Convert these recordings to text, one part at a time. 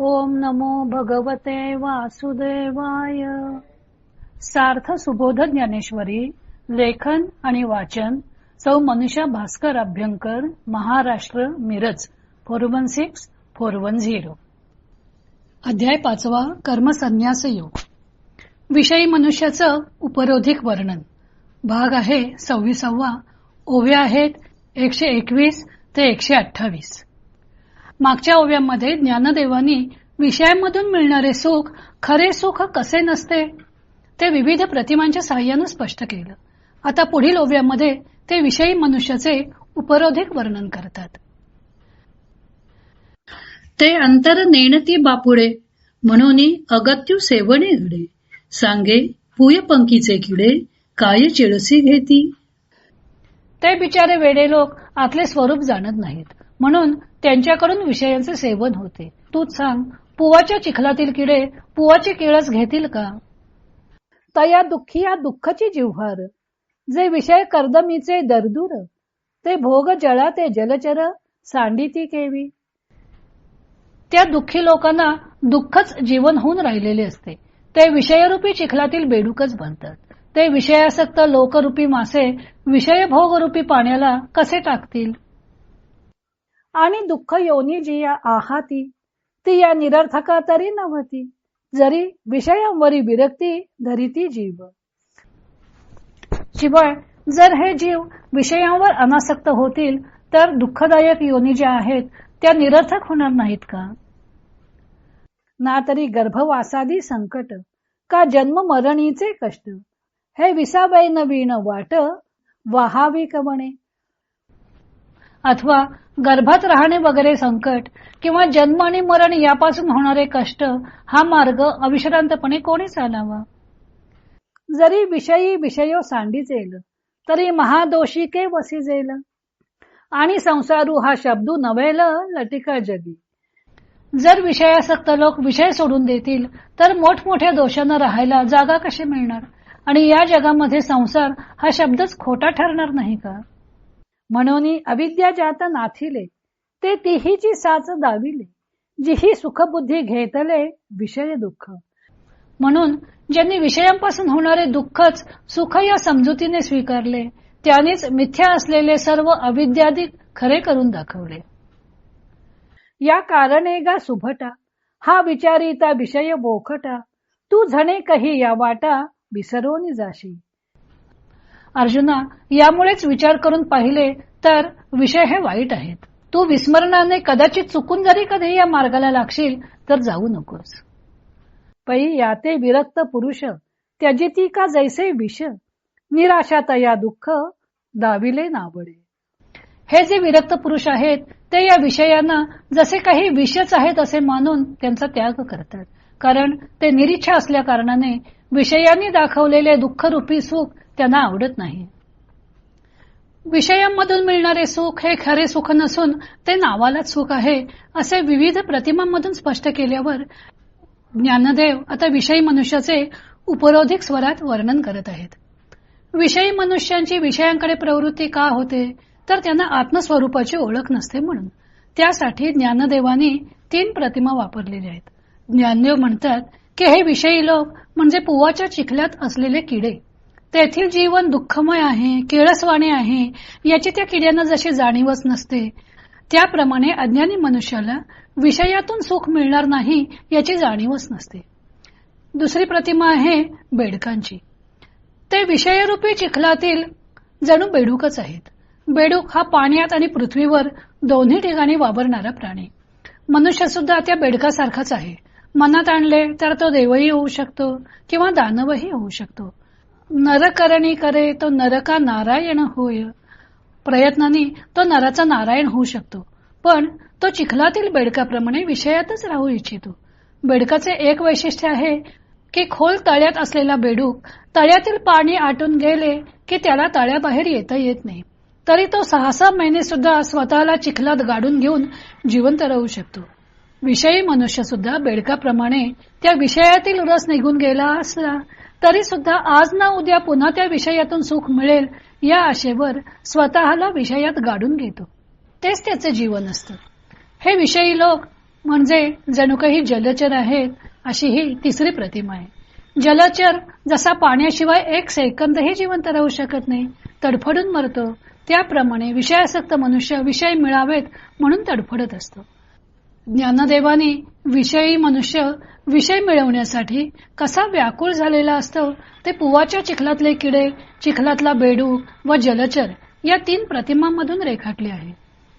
ओम नमो भगवते वासुदेवाय. सार्थ सुबोध ज्ञानेश्वरी. लेखन आणि वाचन सौ मनीषा भास्कर अभ्यंकर, महाराष्ट्र, मिरज 416410. अध्याय 5. कर्मसन्यास योग. विषयी मनुष्याचं उपरोधिक वर्णन. भाग आहे 26. ओव्या आहेत 121 ते 128. मागच्या ओव्यामध्ये ज्ञानदेवांनी विषयांमधून मिळणारे सुख खरे सुख कसे नसते ते विविध प्रतिमांच्या साहाय्याने स्पष्ट केलं. आता पुढील ओव्यामध्ये ते विषयी मनुष्याचे उपरोधिक वर्णन करतात. ते अंतर नेणती बापुडे म्हणून अगत्यू सेवणे घडे, सांगे पुय पंकीचे किडे काय चिळसी घेती. ते बिचारे वेडे लोक आतले स्वरूप जाणत नाहीत, म्हणून त्यांच्याकडून विषयांचे सेवन होते. तूच सांग, पुवाच्या चिखलातील किडे पुवाची केळच घेतील का. तया दुःखिया दुःखची जिव्हार, जे विषय कर्दमीचे दरदूर, ते भोग जळा ते जलचर सांडिती केवी. त्या दुःखी लोकांना दुःखच जीवन होऊन राहिलेले असते. ते विषयरूपी चिखलातील बेडूकच बनतात. ते विषयासक्त लोकरूपी मासे विषय भोगरूपी पाण्याला कसे टाकतील. आणि दुःख योनी जिया आहाती, ती या निरर्थका तरी नव्हती, जरी विषयांवरी विरक्ती धरिती जीव. शिवाय जर हे जीव विषयांवर अनासक्त होतील तर दुःखदायक योनी ज्या आहेत त्या निरर्थक होणार नाहीत का. ना तरी गर्भवासादी संकट, का जन्म मरणीचे कष्ट, हे विसावै नवीन वाट वाहावी कवणे. अथवा गर्भात राहणे वगैरे संकट किंवा जन्म आणि मरण यापासून होणारे कष्ट हा मार्ग अविश्रांतपणे कोणी चालावा. जरी विषयी विषयो सांडिजेल तरी महादोषी के वसिजेल. आणि संसारू हा शब्दू नव्हेल लटिका जगी. जर विषयासक्त लोक विषय सोडून देतील तर मोठमोठ्या दोषांना राहायला जागा कशी मिळणार, आणि या जगामध्ये संसार हा शब्दच खोटा ठरणार नाही का. म्हणून अविद्या जात नाथिले, ते तिहीची साच दाविले, जिही सुखबुद्धी घेतले विषय दुःख. म्हणून ज्यांनी विषयांपासून होणारे दुःखच सुख या समजुतीने स्वीकारले, त्यानेच मिथ्या असलेले सर्व अविद्यादी खरे करून दाखवले. या कारणे गा सुभटा, हा विचारिता विषय बोखटा, तू झणे कही या वाटा विसरोनी जाशी. अर्जुना, यामुळेच विचार करून पाहिले तर विषय हे वाईट आहेत. तू विस्मरणाने कदाचित चुकून जरी कधी या मार्गाला लागशील तर जाऊ नकोस. पै याते विरक्त पुरुष त्यजिती का जैसे विष, निराशा तया दुःख दाविले नावडे. हे जे विरक्त पुरुष आहेत ते या विषयांना जसे काही विषच आहेत असे मानून त्यांचा त्याग करतात. कारण ते निरीच्छा असल्या कारणाने विषयांनी दाखवलेले दुःखरूपी सुख त्यांना आवडत नाही. विषयांमधून मिळणारे सुख हे खरे सुख नसून ते नावालाच सुख आहे असे विविध प्रतिमांमधून स्पष्ट केल्यावर ज्ञानदेव आता विषयी मनुष्याचे उपरोधिक स्वरात वर्णन करत आहेत. विषयी मनुष्यांची विषयांकडे प्रवृत्ती का होते तर त्यांना आत्मस्वरूपाची ओळख नसते म्हणून. त्यासाठी ज्ञानदेवानी 3 प्रतिमा वापरलेल्या आहेत. ज्ञानदेव म्हणतात की हे विषयी लोक म्हणजे पुवाच्या चिखल्यात असलेले किडे. तेथील जीवन दुःखमय आहे, केळसवाणे आहे याची त्या किड्यांना जशी जाणीवच नसते, त्याप्रमाणे अज्ञानी मनुष्याला विषयातून सुख मिळणार नाही याची जाणीवच नसते. दुसरी प्रतिमा आहे बेडकांची. ते विषयरूपी चिखलातील जणू बेडूकच आहेत. बेडूक हा पाण्यात आणि पृथ्वीवर दोन्ही ठिकाणी वावरणारा प्राणी. मनुष्य सुद्धा त्या बेडकासारखाच आहे. मनात आणले तर तो देवही होऊ शकतो किंवा दानवही होऊ शकतो. नरकरणी करे तो नरका नारायण होय. प्रयत्नाने तो नराचा नारायण होऊ शकतो, पण तो चिखलातील बेडकाप्रमाणे विषयातच राहू इच्छितो. बेडकाचे एक वैशिष्ट्य आहे की खोल तळ्यात असलेला बेडूक तळ्यातील पाणी आटून गेले की त्याला तळ्याबाहेर येता येत नाही, तरी तो 6-6 महिने सुद्धा स्वतःला चिखलात गाडून घेऊन जिवंत राहू शकतो. विषयी मनुष्य सुद्धा बेडकाप्रमाणे त्या विषयातील रस निघून गेला असला तरी सुद्धा आज ना उद्या पुन्हा त्या विषयातून सुख मिळेल या आशेवर स्वतःला विषयात गाडून घेतो. तेच त्याचे जीवन असतं. हे विषयी लोक म्हणजे जणू काही जलचर आहेत अशी ही तिसरी प्रतिमा आहे. जलचर जसा पाण्याशिवाय एक सेकंदही जिवंत राहू शकत नाही, तडफडून मरतो, त्याप्रमाणे विषयासक्त मनुष्य विषय मिळावेत म्हणून तडफडत असतो. ज्ञानदेवाने विषयी मनुष्य विषय मिळवण्यासाठी कसा व्याकुळ झालेला असतो ते पुवाच्या चिखलातले किडे, चिखलातला बेडूक व जलचर या 3 प्रतिमांमधून रेखाटले आहे.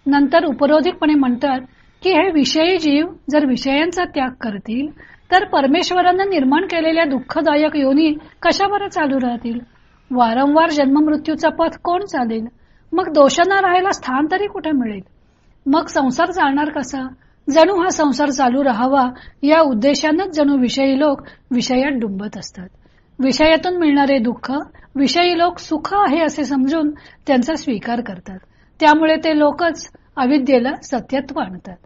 नंतर उपरोधिकपणे म्हणतात की हे विषयी जीव जर विषयांचा त्याग करतील तर परमेश्वरानं निर्माण केलेल्या दुःखदायक योनी कशा बरं चालू राहतील? वारंवार जन्ममृत्यूचा पथ कोण चालेल? मग दोषांना राहायला स्थान तरी कुठे मिळेल? मग संसार चालणार कसा? जणू हा संसार चालू राहावा या उद्देशानंच जणू विषयी लोक विषयात डुंबत असतात. विषयातून मिळणारे दुःख विषयी लोक सुख आहे असे समजून त्यांचा स्वीकार करतात. त्यामुळे ते लोकच अविद्येला सत्यत्व आणतात.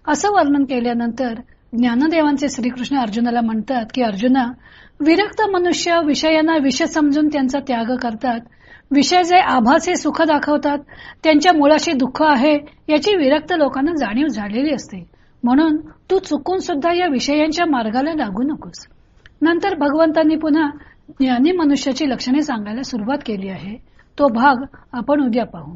असं वर्णन केल्यानंतर ज्ञानदेवांचे श्रीकृष्ण अर्जुनाला म्हणतात की अर्जुना, विरक्त मनुष्य विषयांना विष समजून त्यांचा त्याग करतात. विषय जे आभासे सुख दाखवतात त्यांच्या मुळाशी दुःख आहे याची विरक्त लोकांना जाणीव झालेली असते. म्हणून तू चुकून सुद्धा या विषयांच्या मार्गाला लागू नकोस. नंतर भगवंतांनी पुन्हा ज्ञानी मनुष्याची लक्षणे सांगायला सुरुवात केली आहे. तो भाग आपण उद्या पाहू.